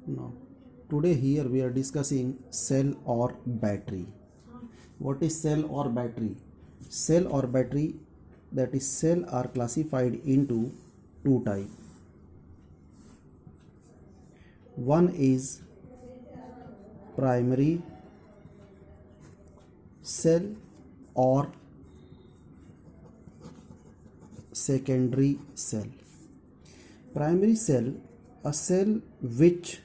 Now, today here we are discussing cell or battery. What is cell or battery? Cell or battery, that is cell are classified into two type. One is primary cell or secondary cell. Primary cell, a cell which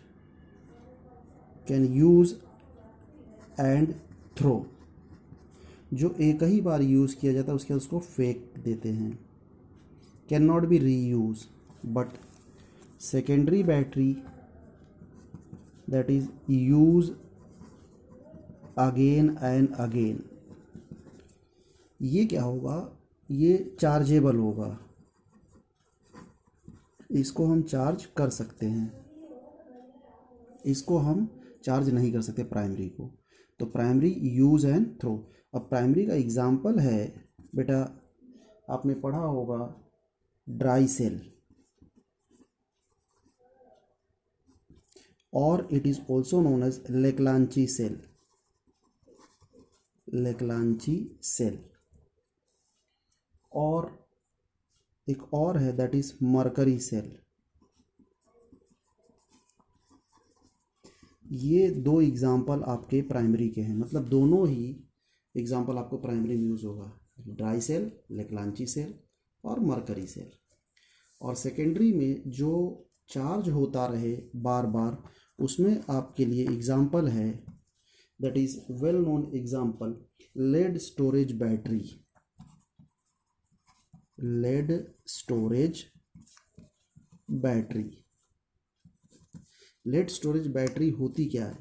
can use and throw, जो एक ही बार use किया जाता है उसके बाद उसको फेंक देते हैं, कैन नॉट बी री use. But secondary battery, that is use again and again. ये क्या होगा, ये चार्जेबल होगा, इसको हम चार्ज कर सकते हैं, इसको हम चार्ज नहीं कर सकते प्राइमरी को. तो प्राइमरी यूज़ एंड थ्रो. अब प्राइमरी का एग्जाम्पल है बेटा, आपने पढ़ा होगा ड्राई सेल, और it is also known as Leclanche cell. Leclanche cell. और एक और है दैट इज मरकरी सेल. ये दो एग्जाम्पल आपके प्राइमरी के हैं, मतलब दोनों ही एग्जाम्पल आपको प्राइमरी में यूज़ होगा. ड्राई सेल, लेक्लांची सेल और मरकरी सेल. और सेकेंडरी में जो चार्ज होता रहे बार बार, उसमें आपके लिए एग्जाम्पल है that is well known example lead storage battery. Lead storage battery. Lead storage battery होती क्या है?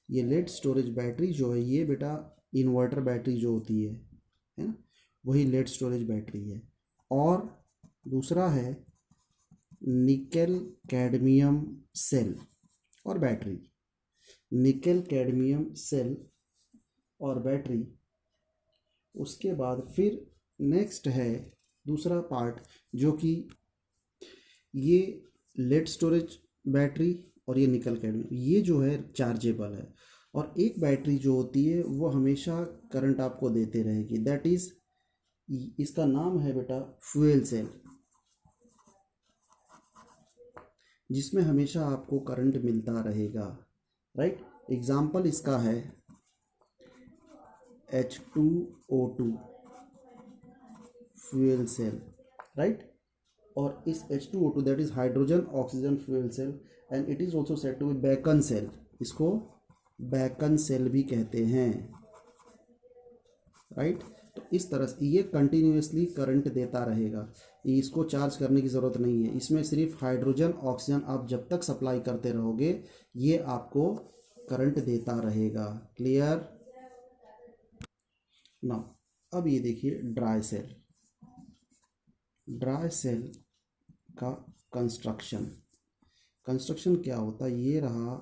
ये लेड स्टोरेज बैटरी जो है, ये बेटा इन्वर्टर बैटरी जो होती है ना, वही लेड स्टोरेज बैटरी है. और दूसरा है निकेल कैडमियम सेल और बैटरी. निकेल कैडमियम सेल और बैटरी. उसके बाद फिर नेक्स्ट है दूसरा पार्ट, जो कि ये लेड स्टोरेज बैटरी और ये निकल कैडमियम, ये जो है चार्जेबल है. और एक बैटरी जो होती है वो हमेशा करंट आपको देते रहेगी, दैट इज़, इसका नाम है बेटा फ्यूल सेल, जिसमें हमेशा आपको करंट मिलता रहेगा. राइट. एग्जाम्पल इसका है H2O2 फ्यूल सेल. राइट. और इस H2O2 that is hydrogen oxygen fuel cell, and it is also said to be Bacon cell. इसको बैकन सेल भी कहते हैं. राइट. तो इस तरह से ये कंटिन्यूसली करंट देता रहेगा, इसको चार्ज करने की ज़रूरत नहीं है. इसमें सिर्फ हाइड्रोजन ऑक्सीजन आप जब तक सप्लाई करते रहोगे, ये आपको करंट देता रहेगा. क्लियर ना. अब ये देखिए ड्राई सेल. ड्राई सेल का कंस्ट्रक्शन क्या होता है? ये रहा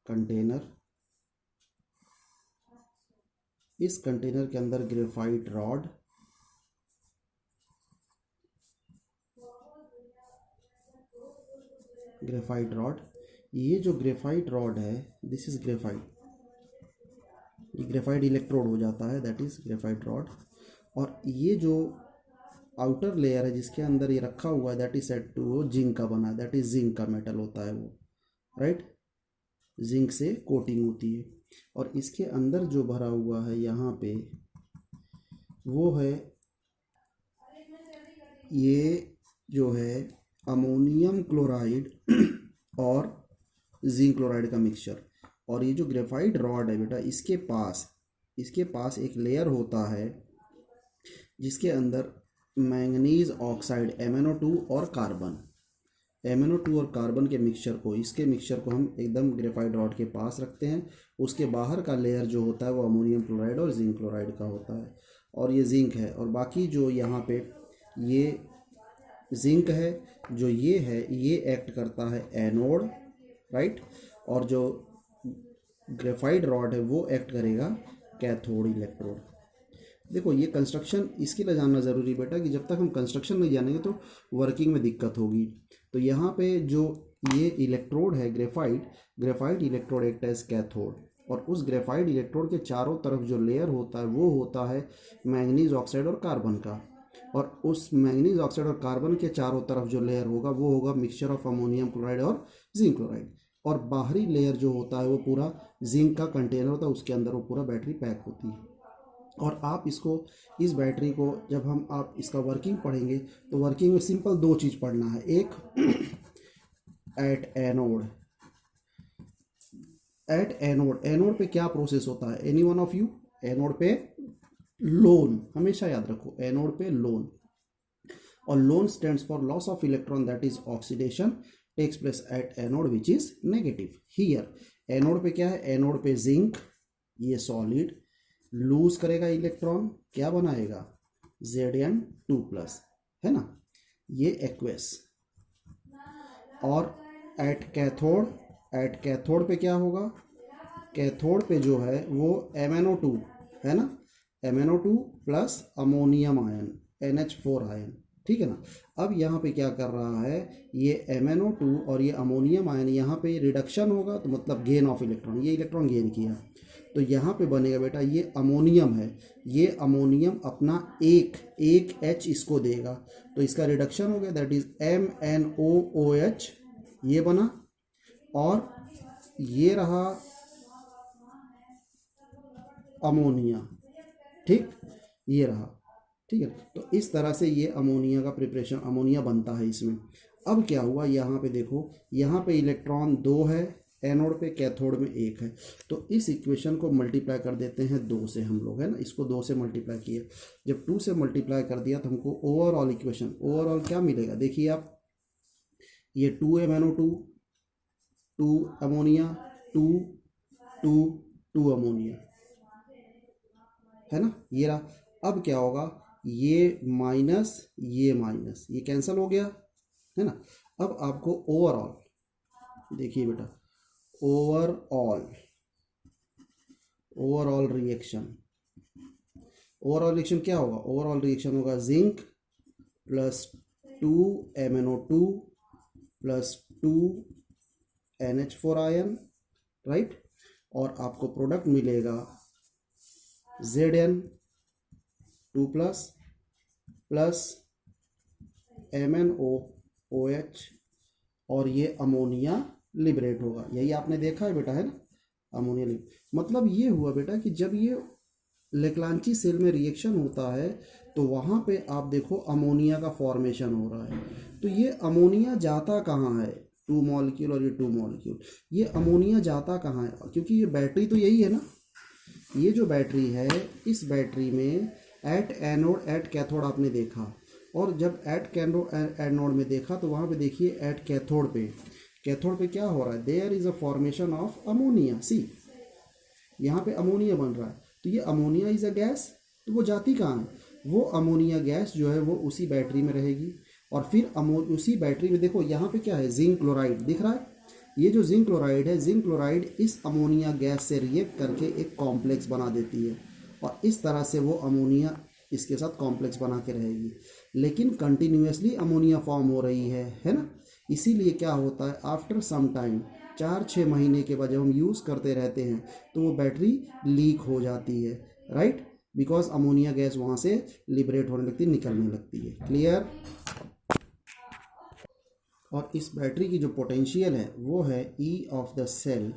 कंटेनर. इस कंटेनर के अंदर ग्रेफाइट रॉड, ये जो ग्रेफाइट रॉड है, दिस इज ग्रेफाइट, ये ग्रेफाइट इलेक्ट्रोड हो जाता है, दैट इज ग्रेफाइट रॉड. और ये जो आउटर लेयर है जिसके अंदर ये रखा हुआ है, दैट इज सेट टू वो जिंक का बना है, दैट इज जिंक का मेटल होता है वो. राइट. जिंक से कोटिंग होती है. और इसके अंदर जो भरा हुआ है यहाँ पे, वो है, ये जो है अमोनियम क्लोराइड और जिंक क्लोराइड का मिक्सचर. और ये जो ग्रेफाइट रॉड है बेटा, इसके पास एक लेयर होता है जिसके अंदर मैंगनीज ऑक्साइड MnO2 और कार्बन, MnO2 और कार्बन के इसके मिक्सचर को हम एकदम ग्रेफाइट रॉड के पास रखते हैं. उसके बाहर का लेयर जो होता है वो अमोनियम क्लोराइड और जिंक क्लोराइड का होता है, और ये जिंक है. और बाकी जो यहाँ पे ये जिंक है, जो ये है, ये एक्ट करता है एनोड. राइट. और जो ग्रेफाइट रॉड है वो एक्ट करेगा कैथोड इलेक्ट्रोड. देखो ये कंस्ट्रक्शन इसके लिए जानना ज़रूरी बेटा, कि जब तक हम कंस्ट्रक्शन नहीं जानेंगे तो वर्किंग में दिक्कत होगी. तो यहाँ पे जो ये इलेक्ट्रोड है graphite electrode act as cathode, और उस ग्रेफाइट इलेक्ट्रोड के चारों तरफ जो लेयर होता है वो होता है मैंगनीज ऑक्साइड और कार्बन का, और उस मैंगनीज ऑक्साइड और कार्बन के चारों तरफ जो लेयर होगा वो होगा मिक्सचर ऑफ अमोनियम क्लोराइड और जिंक क्लोराइड, और बाहरी लेयर जो होता है वो पूरा जिंक का कंटेनर होता है, उसके अंदर वो पूरा बैटरी पैक होती है। और आप इसको, इस बैटरी को जब हम आप इसका वर्किंग पढ़ेंगे तो वर्किंग में सिंपल दो चीज़ पढ़ना है, एक एट एनोड, एनोड पे क्या प्रोसेस होता है, any one of you, anode पे लोन, हमेशा याद रखो एनोड पे लोन, और loan stands for loss of electron that is oxidation takes place at anode which is negative. Here anode पे क्या है, एनोड पे जिंक, ये सॉलिड लूज करेगा इलेक्ट्रॉन, क्या बनाएगा Zn2+, है ना, ये एक्वेस। और एट कैथोड पे क्या होगा, कैथोड पे जो है वो MnO2 है ना, MnO2 plus ammonium ion NH4 ion, ठीक है ना। अब यहाँ पे क्या कर रहा है, ये MnO2 और ये अमोनियम आयन, यहाँ पे रिडक्शन होगा तो मतलब गेन ऑफ इलेक्ट्रॉन, ये इलेक्ट्रॉन गेन किया तो यहाँ पे बनेगा बेटा ये अमोनियम है, ये अमोनियम अपना एक H इसको देगा तो इसका रिडक्शन हो गया, दैट इज MnOOH, ये बना, और ये रहा अमोनिया, ठीक, ये रहा, ठीक है। तो इस तरह से ये अमोनिया का प्रिपरेशन, अमोनिया बनता है इसमें। अब क्या हुआ, यहाँ पे देखो, यहाँ पे इलेक्ट्रॉन 2 है एनोड पे, कैथोड में 1 है, तो इस इक्वेशन को मल्टीप्लाई कर देते हैं 2 से हम लोग, है ना, इसको 2 से मल्टीप्लाई किया, जब 2 से मल्टीप्लाई कर दिया तो हमको ओवरऑल इक्वेशन, ओवरऑल क्या मिलेगा, देखिए आप, ये 2MnO2, 2 अमोनिया, 2 2 2 अमोनिया, है ना, ये रहा। अब क्या होगा, ये माइनस ये कैंसिल हो गया, है ना। अब आपको ओवरऑल देखिए बेटा, ओवरऑल रिएक्शन क्या होगा, ओवरऑल रिएक्शन होगा zinc plus 2MnO2 plus 2 NH4 ion, right, और आपको प्रोडक्ट मिलेगा Zn2 प्लस MnOOH, और ये अमोनिया लिबरेट होगा, यही आपने देखा है बेटा, है ना, अमोनिया लिबरेट। मतलब ये हुआ बेटा कि जब ये लेक्लांची सेल में रिएक्शन होता है तो वहाँ पे आप देखो अमोनिया का फॉर्मेशन हो रहा है, तो ये अमोनिया जाता कहाँ है, 2 मॉलिक्यूल और ये 2 मॉलिक्यूल, ये अमोनिया जाता कहाँ है, क्योंकि ये बैटरी तो यही है ना, ये जो बैटरी है इस बैटरी में एट एनोड एट कैथोड आपने देखा, और जब एट एनोड में देखा तो वहाँ पे देखिए एट कैथोड पे क्या हो रहा है, there is a formation of ammonia, see यहाँ पे अमोनिया बन रहा है, तो ये अमोनिया इज़ अ गैस, तो वो जाती कहाँ है, वो अमोनिया गैस जो है वो उसी बैटरी में रहेगी, और फिर उसी बैटरी में देखो यहाँ पे क्या है, जिंक क्लोराइड दिख रहा है, ये जो जिंक क्लोराइड है, जिंक क्लोराइड इस अमोनिया गैस से रिएक्ट करके एक कॉम्प्लेक्स बना देती है, और इस तरह से वो अमोनिया इसके साथ कॉम्प्लेक्स बना के रहेगी, लेकिन कंटिन्यूसली अमोनिया फॉर्म हो रही है ना, इसीलिए क्या होता है, आफ्टर सम टाइम 4-6 महीने के बाद जब हम यूज़ करते रहते हैं तो वो बैटरी लीक हो जाती है, राइट, बिकॉज अमोनिया गैस वहाँ से लिबरेट होने लगती है, निकलने लगती है, क्लियर। और इस बैटरी की जो पोटेंशियल है वो है E of the cell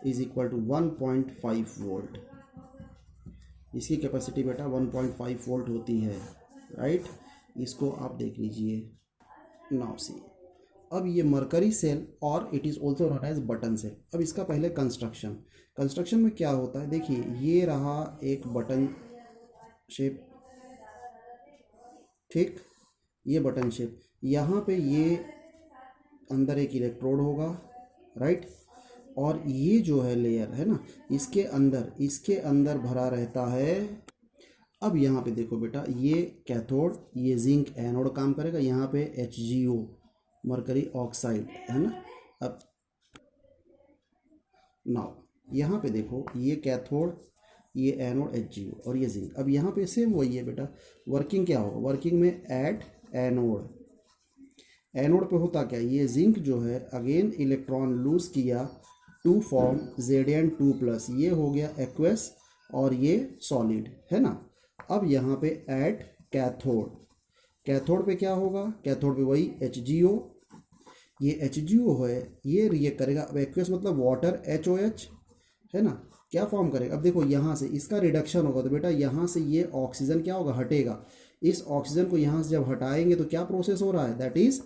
is equal to 1.5 volt, इसकी कैपेसिटी बेटा 1.5 वोल्ट होती है, राइट, इसको आप देख लीजिए। नाउ सी, अब ये मरकरी सेल और it is also known as button cell. अब इसका पहले कंस्ट्रक्शन में क्या होता है, देखिए ये रहा एक बटन शेप, ठीक, ये बटन शेप, यहाँ पे ये अंदर एक इलेक्ट्रोड होगा, राइट, और ये जो है लेयर है ना, इसके अंदर भरा रहता है। अब यहाँ पे देखो बेटा, ये कैथोड, ये जिंक एनोड काम करेगा, यहाँ पे HgO मरकरी ऑक्साइड है ना। अब नाउ यहाँ पे देखो, ये कैथोड, ये एनोड HgO और ये जिंक। अब यहाँ पे सेम वही है बेटा, वर्किंग क्या होगा, वर्किंग में एट एनोड पे होता क्या, ये जिंक जो है अगेन इलेक्ट्रॉन लूज किया टू फॉर्म Zn2+, ये हो गया एक्वस और ये सॉलिड है ना। अब यहाँ पे एट कैथोड, कैथोड पे क्या होगा, कैथोड पे वही HgO, ये HgO है, ये रिएक्ट करेगा। अब एक्वस मतलब वाटर HOH है ना, क्या फॉर्म करेगा। अब देखो यहाँ से इसका रिडक्शन होगा तो बेटा यहाँ से ये ऑक्सीजन क्या होगा, हटेगा। इस ऑक्सीजन को यहाँ से जब हटाएंगे तो क्या प्रोसेस हो रहा है, दैट इज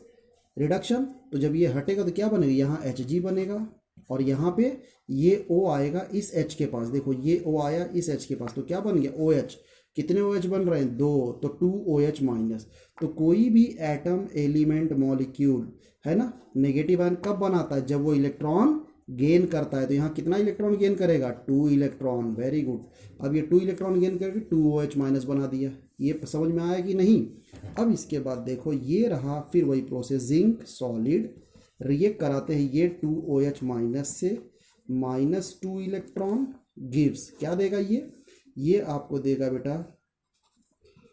रिडक्शन। तो जब ये हटेगा तो क्या बनेगा, यहाँ Hg बनेगा और यहाँ पे ये O आएगा इस H के पास। देखो ये O आया इस H के पास तो क्या बन गया OH। कितने OH बन रहे हैं, 2, तो 2OH-। तो कोई भी एटम, एलिमेंट, मॉलिक्यूल है ना, नेगेटिव आयन कब बनाता है, जब वो इलेक्ट्रॉन गेन करता है। तो यहाँ कितना इलेक्ट्रॉन गेन करेगा, 2 इलेक्ट्रॉन। Very good. अब ये 2 इलेक्ट्रॉन गेन करके 2OH- बना दिया। ये समझ में आया कि नहीं। अब इसके बाद देखो ये रहा फिर वही प्रोसेस, जिंक सॉलिड रिएक्ट कराते हैं ये 2OH- से, -2 इलेक्ट्रॉन गिव्स क्या देगा, ये आपको देगा बेटा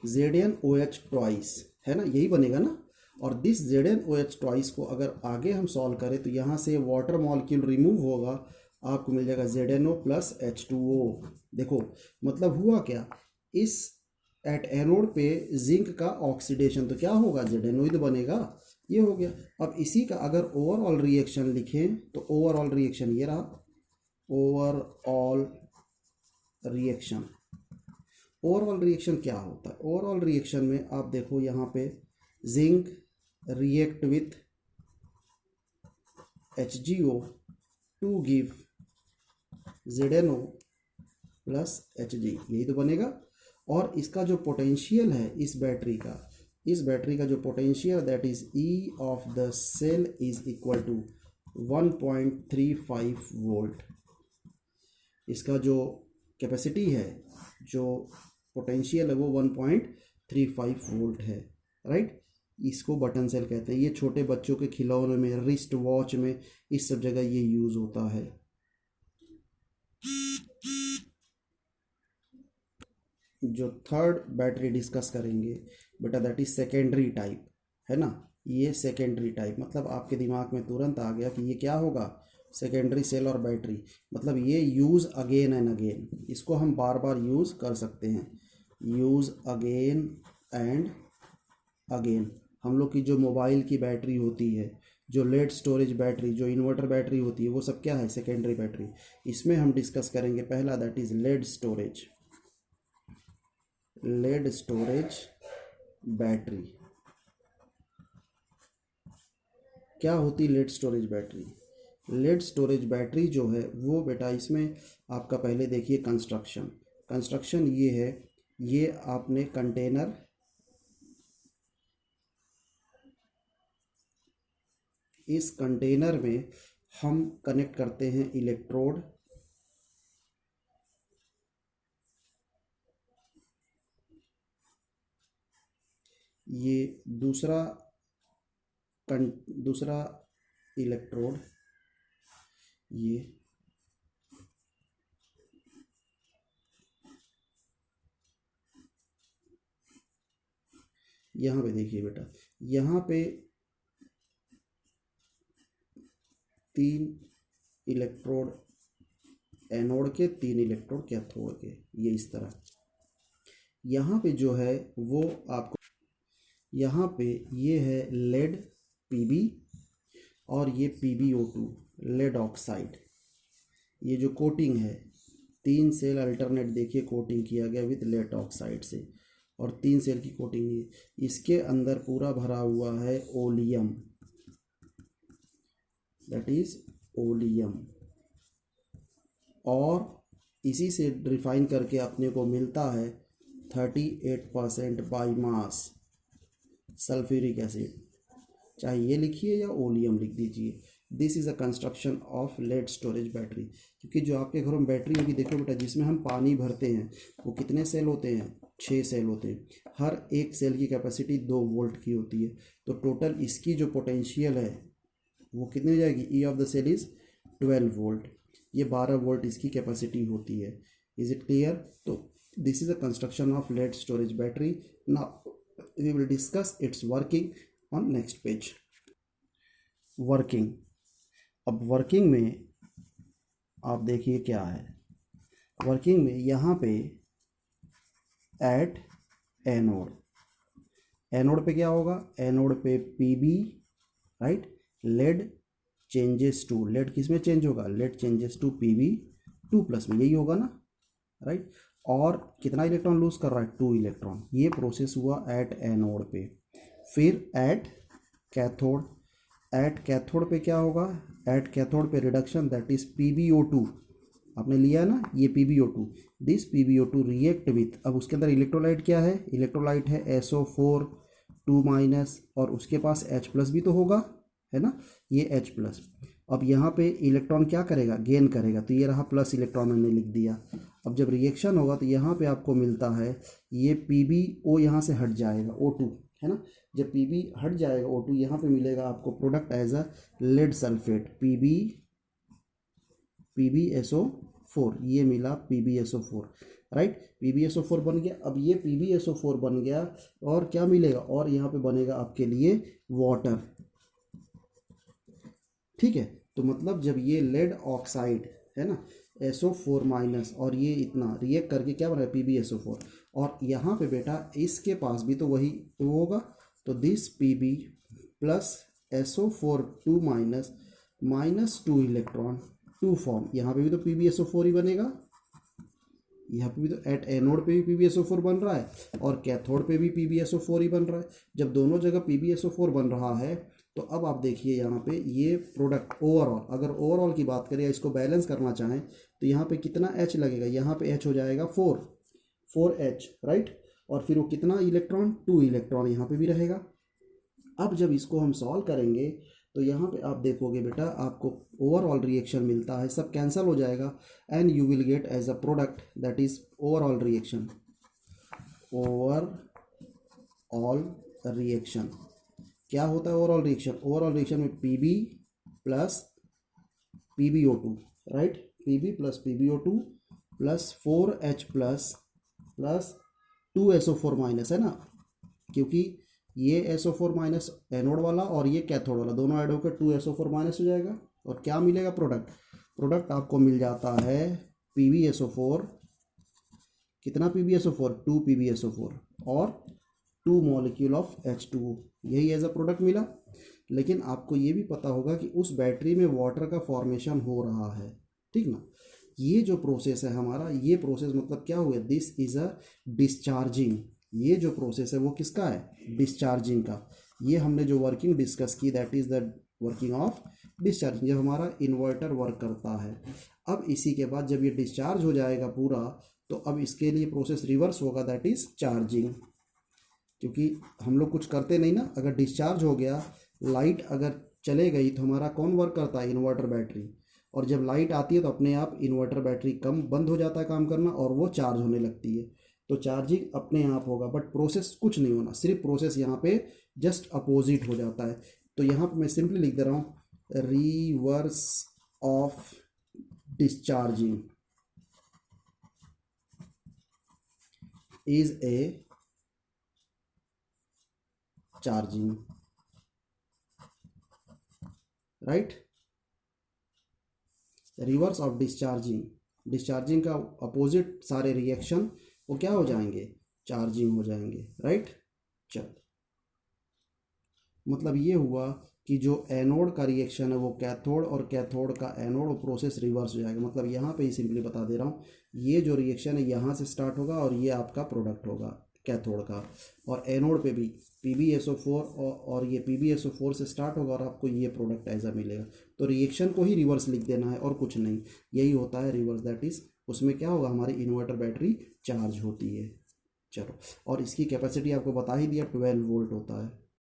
ZnOH ट्वाइस, है ना, यही बनेगा ना। और दिस ZnOH ट्वाइस को अगर आगे हम सॉल्व करें तो यहाँ से वाटर मॉलिक्यूल रिमूव होगा, आपको मिल जाएगा ZnO + H2O। देखो मतलब हुआ क्या, इस एट एनोड पे जिंक का ऑक्सीडेशन तो क्या होगा, ZnO ही तो बनेगा, ये हो गया। अब इसी का अगर ओवरऑल रिएक्शन लिखें तो ओवरऑल रिएक्शन ये रहा, ओवरऑल रिएक्शन। ओवरऑल रिएक्शन क्या होता है, ओवरऑल रिएक्शन में आप देखो यहाँ पे zinc react with HgO to give ZnO + Hg, यही तो बनेगा। और इसका जो पोटेंशियल है इस बैटरी का जो potential that is E of the cell is equal to 1.35 volt. इसका जो कैपेसिटी है, जो पोटेंशियल है वो 1.35 वोल्ट है, राइट। इसको बटन सेल कहते हैं। ये छोटे बच्चों के खिलौने में, रिस्ट वॉच में, इस सब जगह ये यूज होता है। जो थर्ड बैटरी डिस्कस करेंगे बेटा दैट इज सेकेंडरी टाइप, है ना। ये सेकेंडरी टाइप मतलब आपके दिमाग में तुरंत आ गया कि ये क्या होगा, सेकेंडरी सेल और बैटरी, मतलब ये यूज़ अगेन एंड अगेन, इसको हम बार बार यूज़ कर सकते हैं, यूज़ अगेन एंड अगेन। हम लोग की जो मोबाइल की बैटरी होती है, जो लेड स्टोरेज बैटरी, जो इन्वर्टर बैटरी होती है, वो सब क्या है, सेकेंडरी बैटरी। इसमें हम डिस्कस करेंगे पहला that is lead storage, lead storage battery. क्या होती lead storage battery, lead storage battery जो है वो बेटा इसमें आपका पहले देखिए कंस्ट्रक्शन ये है, ये आपने कंटेनर, इस कंटेनर में हम कनेक्ट करते हैं इलेक्ट्रोड, ये दूसरा इलेक्ट्रोड, ये यहाँ पे देखिए बेटा, यहाँ पे 3 इलेक्ट्रोड एनोड के, 3 इलेक्ट्रोड कैथोड के, ये इस तरह। यहाँ पे जो है वो आपको, यहाँ पे ये है लेड Pb और ये PbO2 लेड ऑक्साइड। ये जो कोटिंग है 3 सेल अल्टरनेट देखिए कोटिंग किया गया विथ लेड ऑक्साइड से, और 3 सेल की कोटिंग है। इसके अंदर पूरा भरा हुआ है ओलियम, दैट इज ओलियम, और इसी से रिफाइन करके अपने को मिलता है 38% बाई मास सल्फ्यूरिक एसिड, चाहे ये लिखिए या ओलियम लिख दीजिए। This is a construction of lead storage battery. क्योंकि जो आपके घरों में बैटरी होगी देखो बेटा, जिसमें हम पानी भरते हैं वो कितने सेल होते हैं, 6 सेल होते हैं। हर एक सेल की कैपेसिटी 2 वोल्ट की होती है। तो टोटल इसकी जो पोटेंशियल है वो कितनी हो जाएगी, E of the cell is 12 volt, ये 12 वोल्ट इसकी कैपेसिटी होती है। Is it clear. तो this is a construction of lead storage battery. Now we will discuss its working on next page. Working. अब वर्किंग में आप देखिए क्या है, वर्किंग में यहाँ पे एट एनोड, एनोड पे क्या होगा, एनोड पे PB, right, lead changes to, lead किस में चेंज होगा, लेड चेंजेस टू पीबी 2+ में, यही होगा ना, राइट। और कितना इलेक्ट्रॉन लूज कर रहा है, 2 इलेक्ट्रॉन। ये प्रोसेस हुआ एट एनोड पे। फिर एट कैथोड, एट कैथोड पे क्या होगा, एट कैथोड पे रिडक्शन, दैट इज PbO2, आपने लिया ना ये PbO2, this PbO2 react with, अब उसके अंदर इलेक्ट्रोलाइट क्या है, इलेक्ट्रोलाइट है SO4 2- और उसके पास H+ भी तो होगा, है ना, ये H+। अब यहाँ पे इलेक्ट्रॉन क्या करेगा, गेन करेगा, तो ये रहा प्लस इलेक्ट्रॉन मैंने लिख दिया। अब जब रिएक्शन होगा तो यहाँ पे आपको मिलता है ये PbO, यहाँ से हट जाएगा O2, है ना, जब Pb हट जाएगा O2, यहाँ पे मिलेगा आपको product as a lead sulphate, PbSO4, ये मिला PbSO4, राइट, PbSO4 बन गया। अब ये PbSO4 बन गया और क्या मिलेगा, और यहाँ पे बनेगा आपके लिए वाटर, ठीक है। तो मतलब जब ये लेड ऑक्साइड है ना SO4- और ये इतना रिएक्ट करके क्या बना PbSO4, और यहाँ पे बेटा इसके पास भी तो वही तो होगा, तो this Pb plus SO4 2- -2 electron 2 form, यहाँ पे भी तो PbSO4 ही बनेगा, यहाँ पे भी तो एट एनोड पे भी PbSO4 बन रहा है और कैथोड पे भी PbSO4 ही बन रहा है। जब दोनों जगह PbSO4 बन रहा है तो अब आप देखिए यहाँ पे ये प्रोडक्ट ओवरऑल, अगर ओवरऑल की बात करें या इसको बैलेंस करना चाहें तो यहाँ पे कितना H लगेगा, यहाँ पे H हो जाएगा 4H, राइट, और फिर वो कितना इलेक्ट्रॉन, 2 इलेक्ट्रॉन यहाँ पे भी रहेगा। अब जब इसको हम सॉल्व करेंगे तो यहाँ पे आप देखोगे बेटा आपको ओवरऑल रिएक्शन मिलता है, सब कैंसिल हो जाएगा and you will get as a product that is overall reaction, overall reaction क्या होता है, ओवरऑल रिएक्शन, ओवरऑल रिएक्शन में Pb plus PbO2, right, Pb plus PbO2 plus 4H plus 2SO4- है ना, क्योंकि ये SO4- एनोड वाला और ये कैथोड वाला दोनों ऐड होकर 2SO4- हो जाएगा, और क्या मिलेगा प्रोडक्ट, प्रोडक्ट आपको मिल जाता है PbSO4, कितना PbSO4, 2 PbSO4 और 2 मॉलिक्यूल ऑफ H2O, यही एज अ प्रोडक्ट मिला। लेकिन आपको ये भी पता होगा कि उस बैटरी में वाटर का फॉर्मेशन हो रहा है, ठीक ना, ये जो प्रोसेस है हमारा, ये प्रोसेस मतलब क्या हुआ, दिस इज अ डिस्चार्जिंग, ये जो प्रोसेस है वो किसका है, डिस्चार्जिंग का। ये हमने जो वर्किंग डिस्कस की that is the working of discharging, जब हमारा इन्वर्टर वर्क करता है। अब इसी के बाद जब ये डिस्चार्ज हो जाएगा पूरा, तो अब इसके लिए प्रोसेस रिवर्स होगा, दैट इज चार्जिंग, क्योंकि हम लोग कुछ करते नहीं ना, अगर डिस्चार्ज हो गया, लाइट अगर चले गई तो हमारा कौन वर्क करता है, इन्वर्टर बैटरी, और जब लाइट आती है तो अपने आप इन्वर्टर बैटरी कम बंद हो जाता है काम करना और वो चार्ज होने लगती है, तो चार्जिंग अपने आप होगा, बट प्रोसेस कुछ नहीं होना, सिर्फ प्रोसेस यहाँ पे जस्ट अपोजिट हो जाता है। तो यहाँ पे मैं सिंपली लिख दे रहा हूँ, reverse of discharging is a charging, right, reverse of discharging, discharging का अपोजिट सारे रिएक्शन वो क्या हो जाएंगे, चार्जिंग हो जाएंगे, राइट। चल मतलब ये हुआ कि जो एनोड का रिएक्शन है वो कैथोड और कैथोड का एनोड प्रोसेस रिवर्स हो जाएगा, मतलब यहाँ पे ही सिंपली बता दे रहा हूँ, ये जो रिएक्शन है यहाँ से स्टार्ट होगा और ये आपका प्रोडक्ट होगा कैथोड का, और एनोड पे भी PbSO4 और ये PbSO4 से स्टार्ट होगा और आपको ये प्रोडक्ट ऐसा मिलेगा। तो रिएक्शन को ही रिवर्स लिख देना है और कुछ नहीं, यही होता है रिवर्स, दैट इज उसमें क्या होगा, हमारी इन्वर्टर बैटरी चार्ज होती है। चलो, और इसकी कैपेसिटी आपको बता ही दिया 12 वोल्ट होता है।